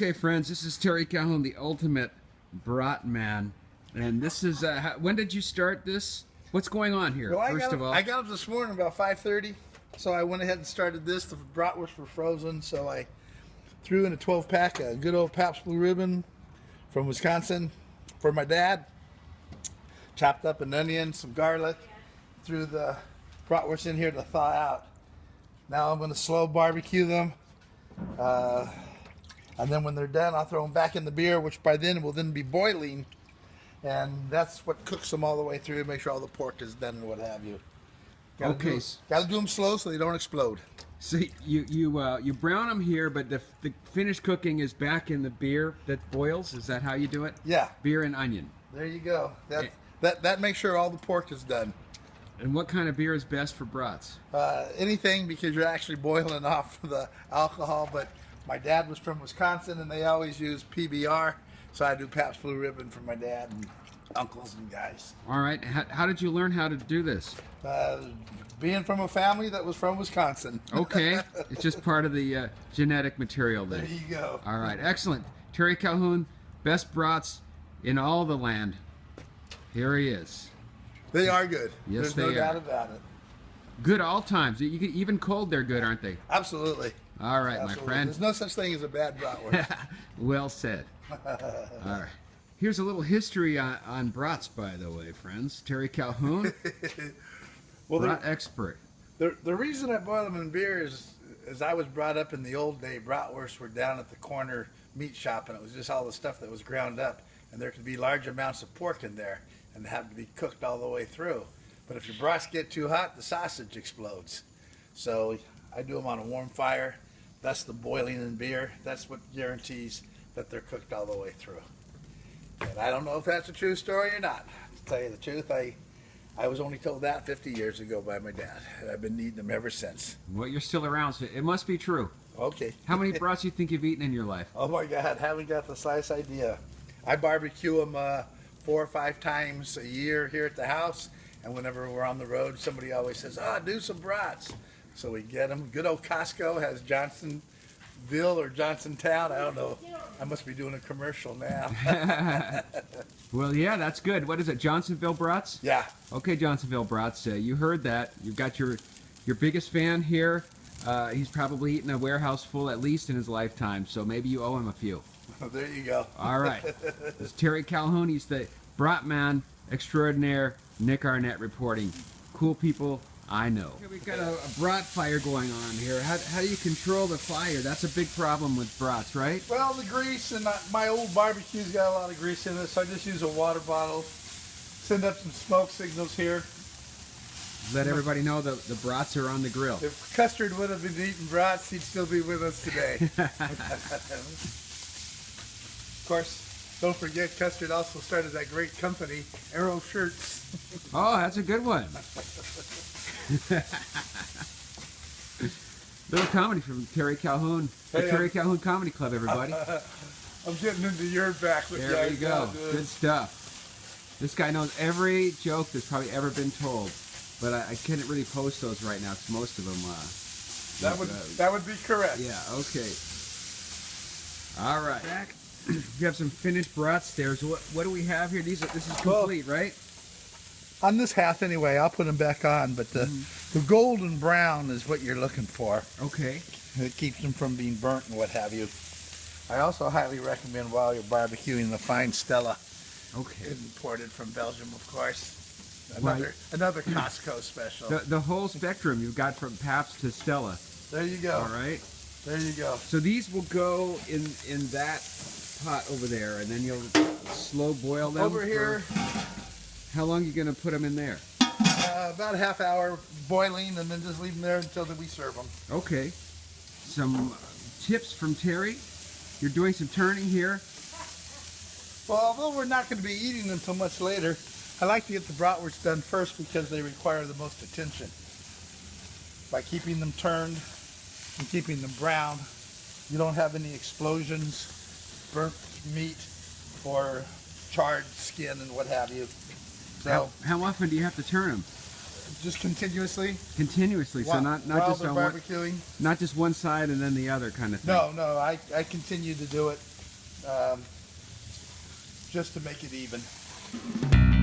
Okay, friends, this is Terry Calhoun, the ultimate brat man. And this is, when did you start this? What's going on here, Well, first of all? I got up this morning about 5:30, so I went ahead and started this. The bratwurst were frozen, so I threw in a 12-pack of good old Pabst Blue Ribbon from Wisconsin for my dad. Chopped up an onion, some garlic, threw the bratwurst in here to thaw out. Now I'm going to slow barbecue them. And then when they're done, I'll throw them back in the beer, which by then will then be boiling. And that's what cooks them all the way through, make sure all the pork is done and what have you. Got to do them slow so they don't explode. So you brown them here, but the finished cooking is back in the beer that boils? Is that how you do it? Yeah. Beer and onion. There you go. That makes sure all the pork is done. And what kind of beer is best for brats? Anything, because you're actually boiling off the alcohol, but my dad was from Wisconsin and they always use PBR, so I do Pabst Blue Ribbon for my dad and uncles and guys. All right. How did you learn how to do this? Being from a family that was from Wisconsin. Okay. It's just part of the genetic material there. There you go. All right. Excellent. Terry Calhoun, best brats in all the land. Here he is. They are good. Yes, There's no doubt about it. Good all times. Even cold, they're good, aren't they? Absolutely. All right, Absolutely. my friend. There's no such thing as a bad bratwurst. Well said. All right. Here's a little history on brats, by the way, friends. Terry Calhoun, brat expert. The reason I boil them in beer is I was brought up in the old day. Bratwursts were down at the corner meat shop, and it was just all the stuff that was ground up, and there could be large amounts of pork in there, and have to be cooked all the way through. But if your brats get too hot, the sausage explodes. So I do them on a warm fire. That's the boiling in beer. That's what guarantees that they're cooked all the way through. And I don't know if that's a true story or not. To tell you the truth, I was only told that 50 years ago by my dad, and I've been eating them ever since. Well, you're still around, so it must be true. Okay. How many brats do you think you've eaten in your life? Oh my God, haven't got the slightest idea. I barbecue them 4 or 5 times a year here at the house, and whenever we're on the road, somebody always says, do some brats. So we get them. Good old Costco has Johnsonville or Johnsontown. I don't know. I must be doing a commercial now. Well, yeah, that's good. What is it, Johnsonville brats? Yeah. Okay, Johnsonville brats. You heard that. You've got your biggest fan here. He's probably eaten a warehouse full at least in his lifetime, so maybe you owe him a few. There you go. All right. This is Terry Calhoun. He's the brat man extraordinaire. Nick Arnette reporting. Cool people I know. Okay, we've got a brat fire going on here. How do you control the fire? That's a big problem with brats, right? Well, the grease, and my old barbecue's got a lot of grease in it, so I just use a water bottle. Send up some smoke signals here. Let everybody know the brats are on the grill. If Custard would have been eating brats, he'd still be with us today. Of course, don't forget, Custard also started that great company, Arrow Shirts. Oh, that's a good one. Little comedy from Terry Calhoun. The Terry Calhoun Comedy Club, everybody. I'm getting into your back with there you go. Good stuff. This guy knows every joke that's probably ever been told, but I can't really post those right now because most of them. That would be correct. Yeah. Okay. All right. Back. We have some finished brats there. So what do we have here? This is complete, right? On this half anyway, I'll put them back on, but the golden brown is what you're looking for. Okay. It keeps them from being burnt and what have you. I also highly recommend while you're barbecuing the fine Stella. Okay. Imported from Belgium, of course. Another Costco special. The whole spectrum you've got from Pabst to Stella. There you go. All right. There you go. So these will go in that pot over there, and then you'll slow boil them. Over here. How long are you going to put them in there? About a half hour boiling, and then just leave them there until we serve them. Okay. Some tips from Terry. You're doing some turning here. Well, although we're not going to be eating them until much later, I like to get the bratwurst done first because they require the most attention. By keeping them turned and keeping them brown, you don't have any explosions, burnt meat, or charred skin and what have you. So how often do you have to turn them? Just continuously. Continuously, so not just on barbecuing. not just one side and then the other kind of thing. No, I continue to do it. just to make it even.